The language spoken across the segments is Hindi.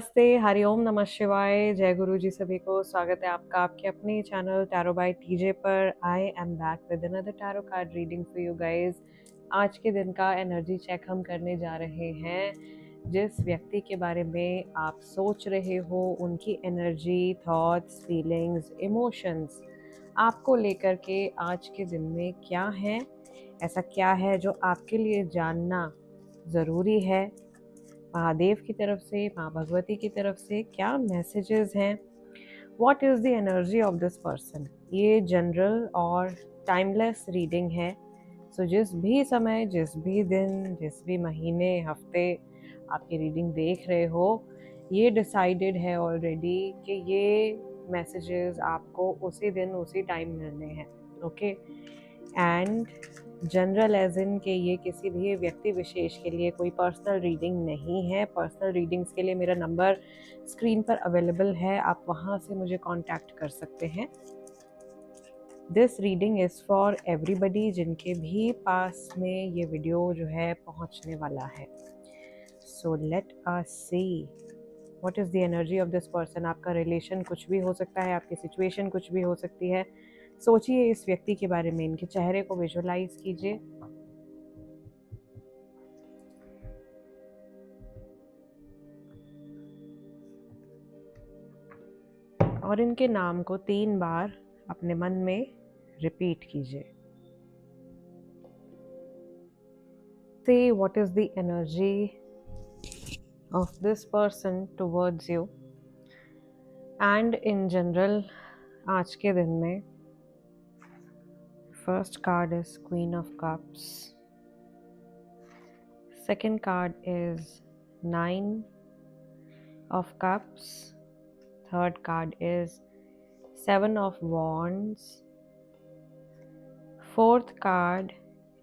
नमस्ते, हरिओम, नमः शिवाय, जय गुरु जी सभी को। स्वागत है आपका आपके अपने चैनल टैरो बाय टीजे पर। I am back with another tarot card reading for you guys. आज के दिन का एनर्जी चेक हम करने जा रहे हैं। जिस व्यक्ति के बारे में आप सोच रहे हो, उनकी एनर्जी, थॉट्स, फीलिंग्स, इमोशंस आपको लेकर के आज के दिन में क्या है, ऐसा क्या है जो आपके लिए जानना ज़रूरी है। महादेव की तरफ से, माँ भगवती की तरफ से क्या मैसेजेस हैं। What is the energy of this person. ये जनरल और टाइमलेस रीडिंग है। सो जिस भी समय, जिस भी दिन, जिस भी महीने, हफ्ते आप ये रीडिंग देख रहे हो, ये डिसाइडेड है ऑलरेडी कि ये मैसेजेस आपको उसी दिन उसी टाइम मिलने हैं। ओके, एंड जनरल एज इन के ये किसी भी व्यक्ति विशेष के लिए कोई पर्सनल रीडिंग नहीं है। पर्सनल रीडिंग्स के लिए मेरा नंबर स्क्रीन पर अवेलेबल है, आप वहाँ से मुझे कांटेक्ट कर सकते हैं। This reading is for everybody जिनके भी पास में ये वीडियो जो है पहुँचने वाला है। So let us see what is the energy of this person. आपका रिलेशन कुछ भी हो सकता है, आपकी सिचुएशन कुछ भी हो सकती है। सोचिए इस व्यक्ति के बारे में, इनके चेहरे को विजुअलाइज कीजिए। और इनके नाम को 3 बार अपने मन में रिपीट कीजिए। Say what is the energy of this person towards you, and in general आज के दिन में first card is Queen of Cups, second card is 9 of Cups, third card is 7 of Wands, fourth card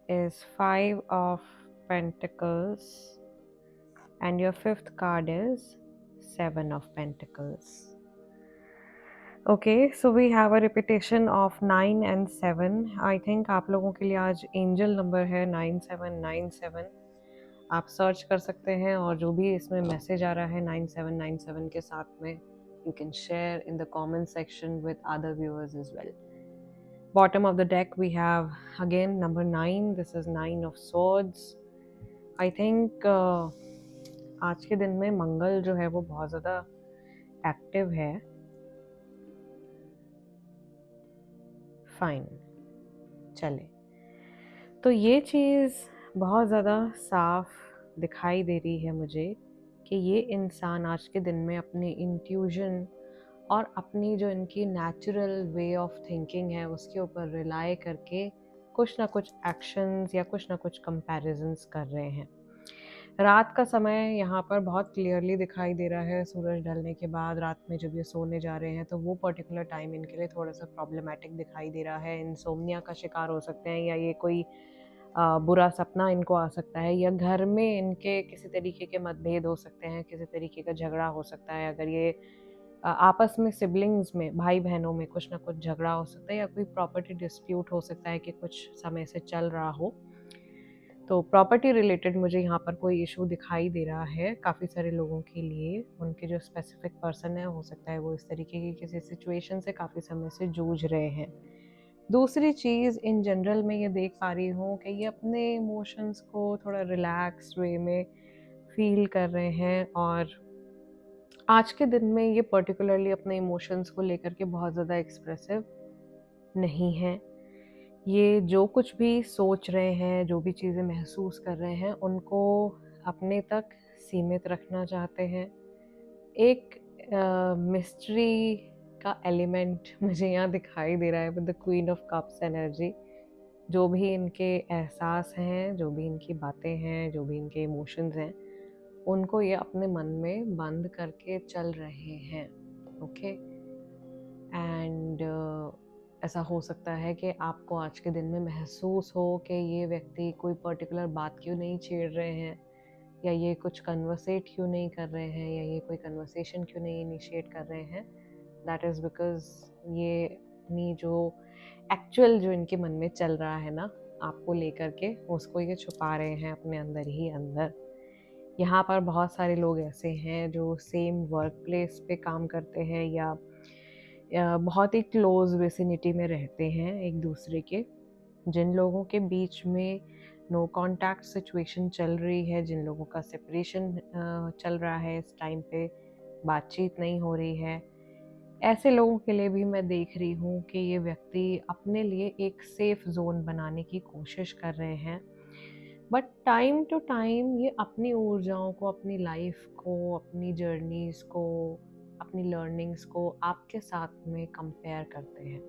is 5 of Pentacles, and your fifth card is 7 of Pentacles. Okay, so we have a repetition of 9 and 7. I think आप लोगों के लिए आज एंजल नंबर है 9797। आप सर्च कर सकते हैं और जो भी इसमें मैसेज आ रहा है 9797 के साथ में you can share in the comment section with other viewers as well. Bottom of the deck we have again number 9. This is 9 of swords. I think आज के दिन में मंगल जो है वो बहुत ज़्यादा एक्टिव है। फाइन, चले, तो ये चीज़ बहुत ज़्यादा साफ दिखाई दे रही है मुझे कि ये इंसान आज के दिन में अपने इंट्यूजन और अपनी जो इनकी नेचुरल वे ऑफ थिंकिंग है उसके ऊपर रिलाई करके कुछ ना कुछ एक्शंस या कुछ ना कुछ कंपैरिजंस कर रहे हैं। रात का समय यहाँ पर बहुत क्लियरली दिखाई दे रहा है। सूरज ढलने के बाद रात में जब ये सोने जा रहे हैं तो वो पर्टिकुलर टाइम इनके लिए थोड़ा सा प्रॉब्लमेटिक दिखाई दे रहा है। इंसोम्निया का शिकार हो सकते हैं, या ये कोई बुरा सपना इनको आ सकता है, या घर में इनके किसी तरीके के मतभेद हो सकते हैं, किसी तरीके का झगड़ा हो सकता है। अगर ये आपस में सिबलिंग्स में, भाई बहनों में कुछ ना कुछ झगड़ा हो सकता है, या कोई प्रॉपर्टी डिस्प्यूट हो सकता है कि कुछ समय से चल रहा हो। तो प्रॉपर्टी रिलेटेड मुझे यहाँ पर कोई इशू दिखाई दे रहा है काफ़ी सारे लोगों के लिए। उनके जो स्पेसिफिक पर्सन है, हो सकता है वो इस तरीके की किसी सिचुएशन से काफ़ी समय से जूझ रहे हैं। दूसरी चीज़, इन जनरल मैं ये देख पा रही हूँ कि ये अपने इमोशंस को थोड़ा रिलैक्स्ड वे में फील कर रहे हैं, और आज के दिन में ये पर्टिकुलरली अपने इमोशंस को लेकर के बहुत ज़्यादा एक्सप्रेसिव नहीं है। ये जो कुछ भी सोच रहे हैं, जो भी चीज़ें महसूस कर रहे हैं, उनको अपने तक सीमित रखना चाहते हैं। एक मिस्ट्री का एलिमेंट मुझे यहाँ दिखाई दे रहा है with the queen of cups energy. जो भी इनके एहसास हैं, जो भी इनकी बातें हैं, जो भी इनके इमोशंस हैं, उनको ये अपने मन में बंद करके चल रहे हैं। ओके, एंड ऐसा हो सकता है कि आपको आज के दिन में महसूस हो कि ये व्यक्ति कोई पर्टिकुलर बात क्यों नहीं छेड़ रहे हैं, या ये कुछ कन्वर्सेट क्यों नहीं कर रहे हैं, या ये कोई कन्वर्सेशन क्यों नहीं इनिशिएट कर रहे हैं। दैट इज़ बिकॉज ये अपनी जो एक्चुअल जो इनके मन में चल रहा है ना आपको लेकर के, उसको ये छुपा रहे हैं अपने अंदर ही अंदर। यहाँ पर बहुत सारे लोग ऐसे हैं जो सेम वर्क प्लेस पे काम करते हैं या बहुत ही क्लोज विसिनिटी में रहते हैं एक दूसरे के। जिन लोगों के बीच में नो कांटेक्ट सिचुएशन चल रही है, जिन लोगों का सेपरेशन चल रहा है इस टाइम पे, बातचीत नहीं हो रही है, ऐसे लोगों के लिए भी मैं देख रही हूँ कि ये व्यक्ति अपने लिए एक सेफ जोन बनाने की कोशिश कर रहे हैं। बट टाइम टू टाइम ये अपनी ऊर्जाओं को, अपनी लाइफ को, अपनी जर्नीज को, अपनी लर्निंग्स को आपके साथ में कंपेयर करते हैं।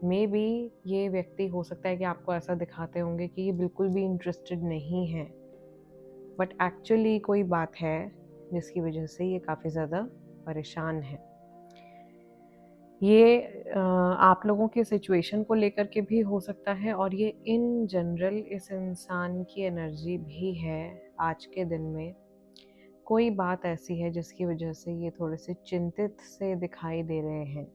मे बी ये व्यक्ति हो सकता है कि आपको ऐसा दिखाते होंगे कि ये बिल्कुल भी इंटरेस्टेड नहीं है, बट एक्चुअली कोई बात है जिसकी वजह से ये काफ़ी ज़्यादा परेशान है। ये आप लोगों की सिचुएशन को लेकर के भी हो सकता है, और ये इन जनरल इस इंसान की एनर्जी भी है आज के दिन में। कोई बात ऐसी है जिसकी वजह से ये थोड़े से चिंतित से दिखाई दे रहे हैं,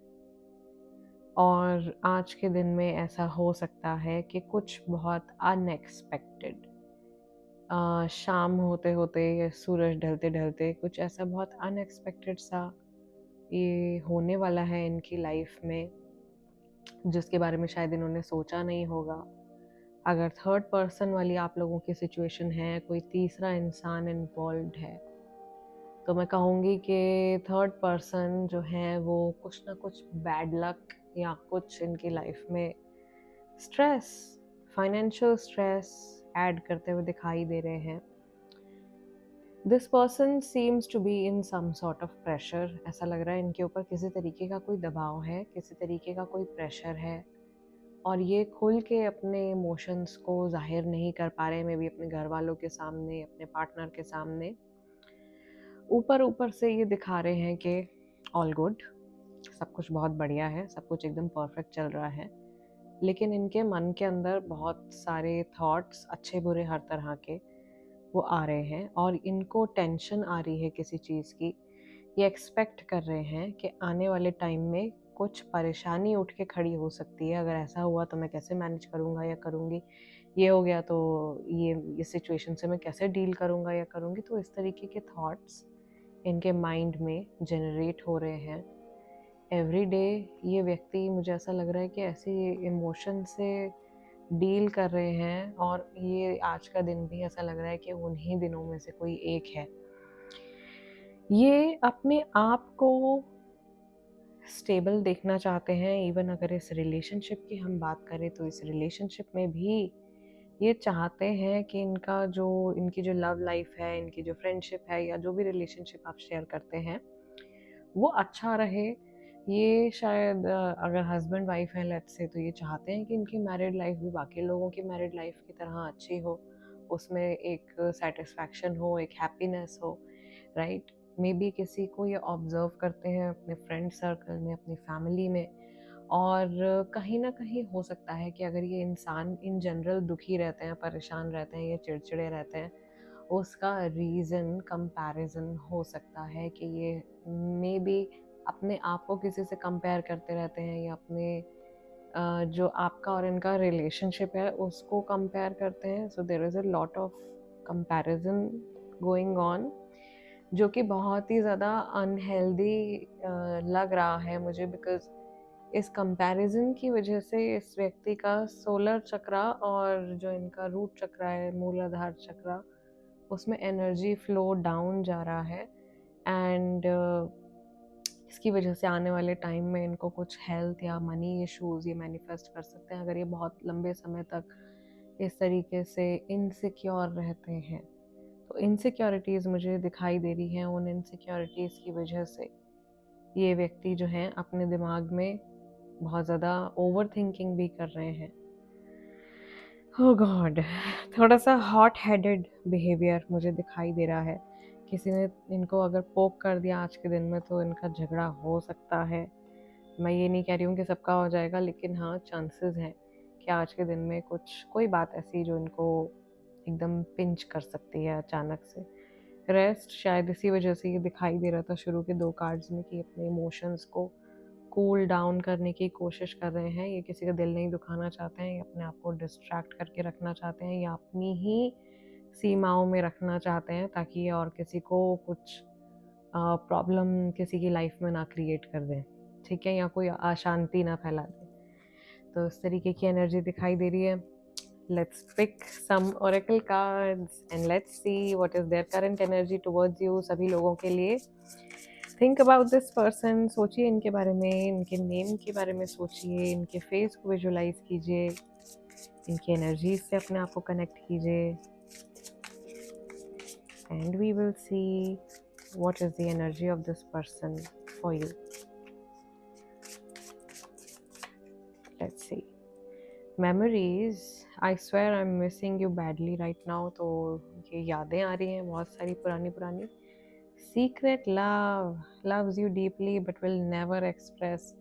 और आज के दिन में ऐसा हो सकता है कि कुछ बहुत अनएक्सपेक्टेड, शाम होते होते या सूरज ढलते ढलते कुछ ऐसा बहुत अनएक्सपेक्टेड सा ये होने वाला है इनकी लाइफ में, जिसके बारे में शायद इन्होंने सोचा नहीं होगा। अगर थर्ड पर्सन वाली आप लोगों की सिचुएशन है, कोई तीसरा इंसान इन्वॉल्व्ड है, तो मैं कहूँगी कि थर्ड पर्सन जो है वो कुछ ना कुछ बैड लक या कुछ इनकी लाइफ में स्ट्रेस, फाइनेंशियल स्ट्रेस ऐड करते हुए दिखाई दे रहे हैं। This person seems to be in some sort of pressure. ऐसा लग रहा है इनके ऊपर किसी तरीके का कोई दबाव है, किसी तरीके का कोई प्रेशर है, और ये खुल के अपने इमोशंस को जाहिर नहीं कर पा रहे, मे बी अपने घर वालों के सामने, अपने पार्टनर के सामने। ऊपर ऊपर से ये दिखा रहे हैं कि ऑल गुड, सब कुछ बहुत बढ़िया है, सब कुछ एकदम परफेक्ट चल रहा है, लेकिन इनके मन के अंदर बहुत सारे थॉट्स, अच्छे बुरे हर तरह के, वो आ रहे हैं, और इनको टेंशन आ रही है किसी चीज़ की। ये एक्सपेक्ट कर रहे हैं कि आने वाले टाइम में कुछ परेशानी उठ के खड़ी हो सकती है। अगर ऐसा हुआ तो मैं कैसे मैनेज करूँगा या करूँगी, ये हो गया तो ये सिचुएशन से मैं कैसे डील करूँगा या करूँगी। तो इस तरीके के थॉट्स इनके माइंड में जनरेट हो रहे हैं एवरी डे। ये व्यक्ति, मुझे ऐसा लग रहा है कि ऐसे इमोशन से डील कर रहे हैं, और ये आज का दिन भी ऐसा लग रहा है कि उन्हीं दिनों में से कोई एक है। ये अपने आप को स्टेबल देखना चाहते हैं। इवन अगर इस रिलेशनशिप की हम बात करें तो इस रिलेशनशिप में भी ये चाहते हैं कि इनकी जो लव लाइफ है, इनकी जो फ्रेंडशिप है, या जो भी रिलेशनशिप आप शेयर करते हैं वो अच्छा रहे। ये शायद अगर हस्बैंड वाइफ हैं लेट्स से, तो ये चाहते हैं कि इनकी मैरिड लाइफ भी बाकी लोगों की मैरिड लाइफ की तरह अच्छी हो, उसमें एक सेटिस्फैक्शन हो, एक हैप्पीनेस हो, राइट। मे बी किसी को ये ऑब्जर्व करते हैं अपने फ्रेंड सर्कल में, अपनी फैमिली में, और कहीं ना कहीं हो सकता है कि अगर ये इंसान इन जनरल दुखी रहते हैं, परेशान रहते हैं या चिड़चिड़े रहते हैं, उसका रीज़न कंपैरिजन हो सकता है कि ये मे बी अपने आप को किसी से कंपेयर करते रहते हैं, या अपने जो आपका और इनका रिलेशनशिप है उसको कंपेयर करते हैं। So there is a lot of comparison going on, जो कि बहुत ही ज़्यादा अनहेल्दी लग रहा है मुझे, बिकॉज इस कंपैरिजन की वजह से इस व्यक्ति का सोलर चक्रा और जो इनका रूट चक्रा है, मूलाधार चक्रा, उसमें एनर्जी फ्लो डाउन जा रहा है। एंड इसकी वजह से आने वाले टाइम में इनको कुछ हेल्थ या मनी इश्यूज ये मैनिफेस्ट कर सकते हैं, अगर ये बहुत लंबे समय तक इस तरीके से इनसिक्योर रहते हैं। तो इनसिक्योरिटीज़ मुझे दिखाई दे रही हैं। उन इनसिक्योरिटीज़ की वजह से ये व्यक्ति जो हैं अपने दिमाग में बहुत ज़्यादा ओवर थिंकिंग भी कर रहे हैं। ओह गॉड, थोड़ा सा हॉट हेडेड बिहेवियर मुझे दिखाई दे रहा है। किसी ने इनको अगर पोक कर दिया आज के दिन में तो इनका झगड़ा हो सकता है। मैं ये नहीं कह रही हूँ कि सबका हो जाएगा, लेकिन हाँ, चांसेस हैं कि आज के दिन में कोई बात ऐसी जो इनको एकदम पिंच कर सकती है अचानक से। रेस्ट शायद इसी वजह से ये दिखाई दे रहा था शुरू के 2 कार्ड्स में कि अपने इमोशंस को कूल डाउन करने की कोशिश कर रहे हैं। ये किसी का दिल नहीं दुखाना चाहते हैं, या अपने आप को डिस्ट्रैक्ट करके रखना चाहते हैं, या अपनी ही सीमाओं में रखना चाहते हैं ताकि और किसी को कुछ प्रॉब्लम किसी की लाइफ में ना क्रिएट कर दें, ठीक है, या कोई अशांति ना फैला दें। तो इस तरीके की एनर्जी दिखाई दे रही है। Let's pick some oracle cards and let's see what is their current energy towards you. सभी लोगों के लिए थिंक अबाउट दिस पर्सन, सोचिए इनके बारे में, इनके नेम के बारे में सोचिए, इनके फेस को विजुलाइज कीजिए, इनकी एनर्जी से अपने आप को कनेक्ट कीजिए, and we will see what is the energy of this person for you. Let's see. Memories, I swear I'm missing you badly right now. तो ये यादें आ रही हैं बहुत सारी पुरानी पुरानी। Secret love loves you deeply but will never express.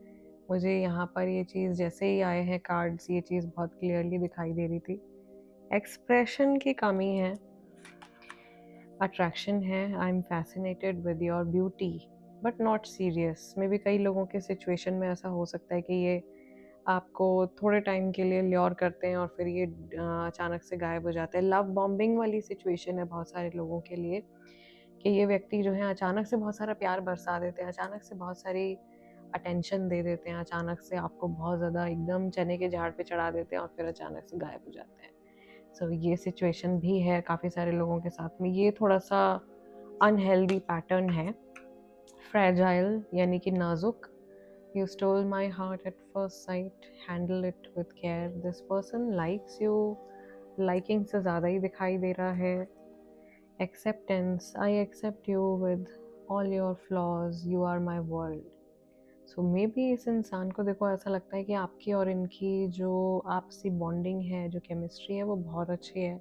मुझे यहाँ पर ये चीज़ जैसे ही आए हैं कार्ड्स, ये चीज़ बहुत क्लियरली दिखाई दे रही थी। एक्सप्रेशन की कमी है, अट्रैक्शन है, I am fascinated with your beauty but not serious. May be कई लोगों के सिचुएशन में ऐसा हो सकता है कि ये आपको थोड़े टाइम के लिए ल्योर करते हैं और फिर ये अचानक से गायब हो जाते हैं। लव बॉम्बिंग वाली सिचुएशन है बहुत सारे लोगों के लिए कि ये व्यक्ति जो है अचानक से बहुत सारा प्यार बरसा देते हैं, अचानक से बहुत सारी अटेंशन दे देते हैं, अचानक से आपको बहुत ज़्यादा एकदम चने के झाड़ पे चढ़ा देते हैं और फिर अचानक से गायब हो जाते हैं। सो ये सिचुएशन भी है काफ़ी सारे लोगों के साथ में। ये थोड़ा सा अनहेल्दी पैटर्न है। फ्रेजाइल यानी कि नाजुक। You stole my heart at first sight, handle it with care. This person likes you, liking से ज़्यादा ही दिखाई दे रहा है। Acceptance, I accept you with all your flaws, you are my world. So maybe इस इंसान को देखो ऐसा लगता है कि आपकी और इनकी जो आपसी बॉन्डिंग है, जो केमिस्ट्री है, वो बहुत अच्छी है।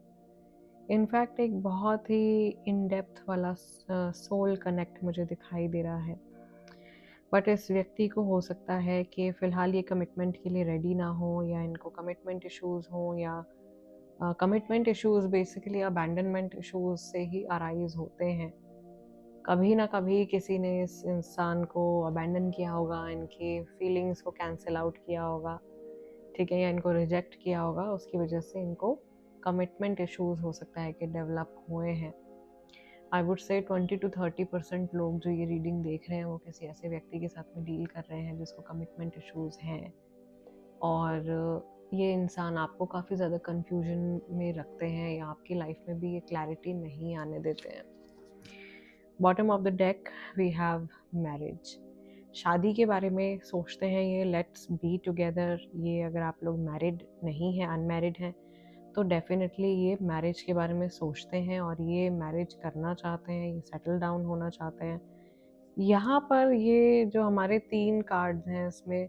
इनफैक्ट एक बहुत ही इन डेप्थ वाला सोल कनेक्ट मुझे दिखाई दे रहा है। बट इस व्यक्ति को हो सकता है कि फ़िलहाल ये कमिटमेंट के लिए रेडी ना हो, या इनको कमिटमेंट इश्यूज़ हों, या commitment issues basically abandonment issues से ही अराइज होते हैं। कभी ना कभी किसी ने इस इंसान को अबैंडन किया होगा, इनकी फीलिंग्स को कैंसिल आउट किया होगा, ठीक है, या इनको रिजेक्ट किया होगा, उसकी वजह से इनको कमिटमेंट इश्यूज़ हो सकता है कि डेवलप हुए हैं। आई वुड से 20 to 30% लोग जो ये रीडिंग देख रहे हैं वो किसी ऐसे व्यक्ति के साथ में डील कर रहे हैं जिसको कमिटमेंट इश्यूज़ हैं, और ये इंसान आपको काफ़ी ज़्यादा कन्फ्यूजन में रखते हैं या आपकी लाइफ में भी ये क्लैरिटी नहीं आने देते हैं। Bottom of the deck we have marriage. शादी के बारे में सोचते हैं ये, लेट्स बी टुगेदर। ये अगर आप लोग मैरिड नहीं हैं, अनमैरिड हैं, तो डेफिनेटली ये मैरिज के बारे में सोचते हैं और ये मैरिज करना चाहते हैं, ये सेटल डाउन होना चाहते हैं। यहाँ पर ये जो हमारे 3 कार्ड्स हैं इसमें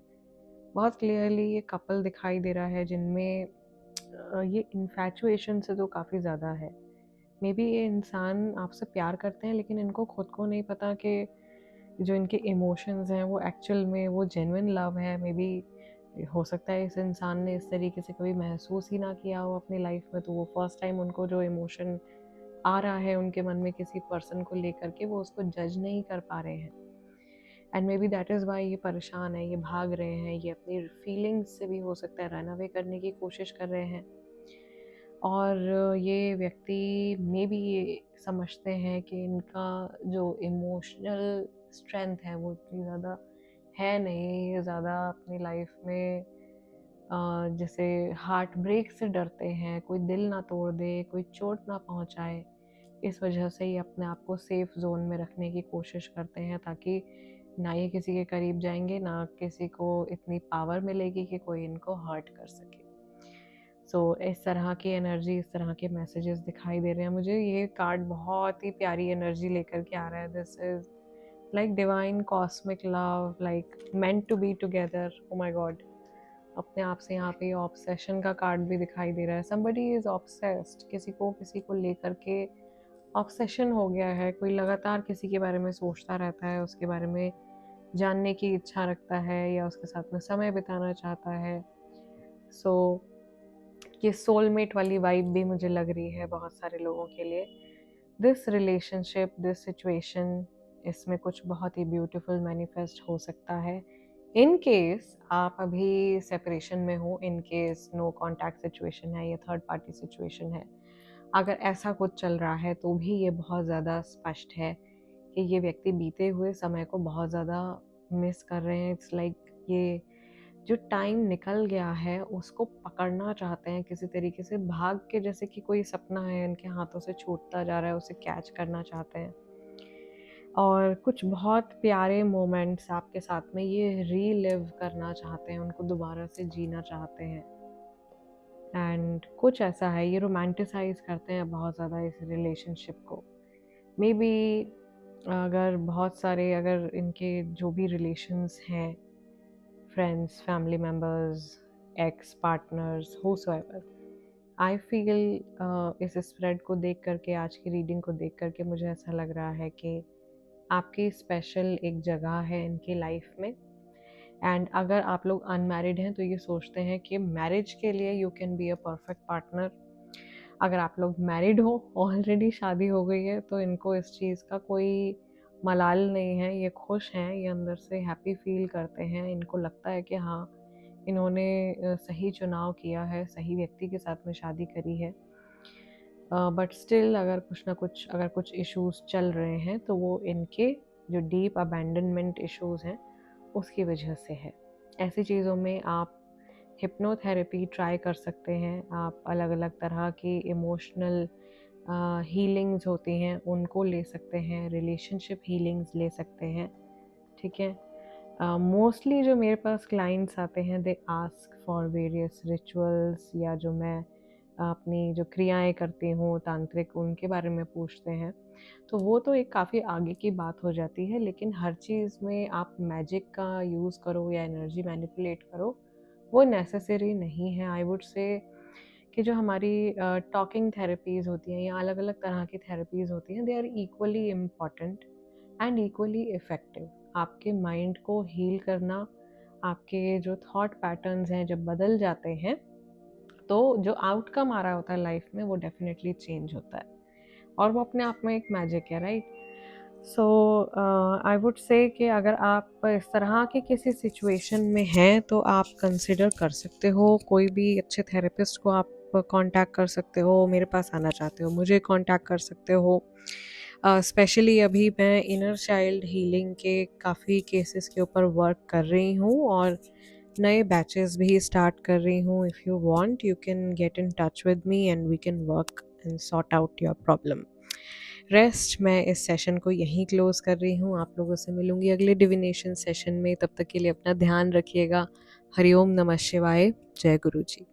बहुत क्लियरली ये कपल दिखाई दे रहा है जिनमें ये इन्फैचुएशन से तो काफ़ी ज़्यादा है। मे बी ये इंसान आपसे प्यार करते हैं लेकिन इनको खुद को नहीं पता कि जो इनके इमोशंस हैं वो एक्चुअल में वो जेन्युइन लव है। मे बी हो सकता है इस इंसान ने इस तरीके से कभी महसूस ही ना किया हो अपनी लाइफ में, तो वो फर्स्ट टाइम उनको जो इमोशन आ रहा है उनके मन में किसी पर्सन को लेकर के, वो उसको जज नहीं कर पा रहे हैं। And may be that is why ये परेशान है, ये भाग रहे हैं, ये अपनी फीलिंग्स से भी हो सकता है रन अवे करने की कोशिश कर रहे हैं। और ये व्यक्ति मे बी ये समझते हैं कि इनका जो इमोशनल स्ट्रेंथ है वो इतनी ज़्यादा है नहीं, ये ज़्यादा अपनी लाइफ में जैसे हार्ट ब्रेक से डरते हैं, कोई दिल ना तोड़ दे, कोई चोट ना पहुंचाए, इस वजह से ही अपने आप को सेफ जोन में रखने की कोशिश करते हैं ताकि ना ये किसी के करीब जाएंगे, ना किसी को इतनी पावर मिलेगी कि कोई इनको हर्ट कर सके। सो इस तरह की एनर्जी, इस तरह के मैसेजेस दिखाई दे रहे हैं मुझे। ये कार्ड बहुत ही प्यारी एनर्जी लेकर के आ रहा है। This is like divine cosmic love, like meant to be together. Oh my God, अपने आप से यहाँ पे ऑब्सेशन का कार्ड भी दिखाई दे रहा है। समबडी इज ऑब्सेस्ड, किसी को लेकर के ऑब्सेशन हो गया है। कोई लगातार किसी के बारे में सोचता रहता है, उसके बारे में जानने की इच्छा रखता है या उसके साथ में समय बिताना चाहता है। सो ये सोलमेट वाली वाइब भी मुझे लग रही है बहुत सारे लोगों के लिए। दिस रिलेशनशिप, दिस सिचुएशन, इसमें कुछ बहुत ही ब्यूटीफुल मैनिफेस्ट हो सकता है। इन केस आप अभी सेपरेशन में हो, in case no contact situation है, ये थर्ड पार्टी सिचुएशन है, अगर ऐसा कुछ चल रहा है तो भी ये बहुत ज़्यादा स्पष्ट है कि ये व्यक्ति बीते हुए समय को बहुत ज़्यादा मिस कर रहे हैं। इट्स लाइक ये जो टाइम निकल गया है उसको पकड़ना चाहते हैं किसी तरीके से, भाग के, जैसे कि कोई सपना है इनके हाथों से छूटता जा रहा है, उसे कैच करना चाहते हैं। और कुछ बहुत प्यारे मोमेंट्स आपके साथ में ये रीलिव करना चाहते हैं, उनको दोबारा से जीना चाहते हैं। एंड कुछ ऐसा है, ये रोमांटिसाइज करते हैं बहुत ज़्यादा इस रिलेशनशिप को। मे बी अगर इनके जो भी रिलेशंस हैं, friends, family members, x partners, whosoever, I feel इस स्प्रेड को देख करके, आज की रीडिंग को देख करके मुझे ऐसा लग रहा है कि आपकी स्पेशल एक जगह है इनकी लाइफ में। एंड अगर आप लोग अनमैरिड हैं तो ये सोचते हैं कि मैरिज के लिए you can be a perfect partner. अगर आप लोग मैरिड हो, ऑलरेडी शादी हो गई है, तो इनको इस चीज़ का कोई मलाल नहीं है, ये खुश हैं, ये अंदर से हैप्पी फील करते हैं। इनको लगता है कि हाँ, इन्होंने सही चुनाव किया है, सही व्यक्ति के साथ में शादी करी है। बट स्टिल अगर कुछ इश्यूज चल रहे हैं तो वो इनके जो डीप अबैंडनमेंट इश्यूज हैं उसकी वजह से है। ऐसी चीज़ों में आप हिप्नोथेरेपी ट्राई कर सकते हैं। आप अलग अलग तरह की इमोशनल हीलिंग्स होती हैं उनको ले सकते हैं, रिलेशनशिप हीलिंग्स ले सकते हैं। ठीक है, मोस्टली जो मेरे पास क्लाइंट्स आते हैं they ask for various rituals, या जो मैं अपनी जो क्रियाएं करती हूँ तांत्रिक, उनके बारे में पूछते हैं। तो वो तो एक काफ़ी आगे की बात हो जाती है, लेकिन हर चीज़ में आप मैजिक का यूज़ करो या एनर्जी मैनिपुलेट करो, वो नेसेसरी नहीं है। आई वुड से कि जो हमारी टॉकिंग थेरेपीज़ होती हैं या अलग अलग तरह की थेरेपीज़ होती हैं, they are equally important and equally effective. आपके माइंड को हील करना, आपके जो थॉट पैटर्न्स हैं जब बदल जाते हैं तो जो आउटकम आ रहा होता है लाइफ में वो डेफिनेटली चेंज होता है, और वो अपने आप में एक मैजिक है, right. So I would say कि अगर आप इस तरह के किसी सिचुएशन में हैं तो आप कंसिडर कर सकते हो, कोई भी अच्छे थेरेपिस्ट को आप कांटेक्ट कर सकते हो। मेरे पास आना चाहते हो, मुझे कांटेक्ट कर सकते हो। स्पेशली अभी मैं इनर चाइल्ड हीलिंग के काफ़ी केसेस के ऊपर वर्क कर रही हूँ और नए बैचेस भी स्टार्ट कर रही हूँ। If you want you can get in touch with me and we can work and sort out your problem. Rest मैं इस सेशन को यहीं क्लोज कर रही हूँ। आप लोगों से मिलूंगी अगले डिविनेशन सेशन में। तब तक के लिए अपना ध्यान रखिएगा। हरिओम नमः शिवाय। जय गुरु जी।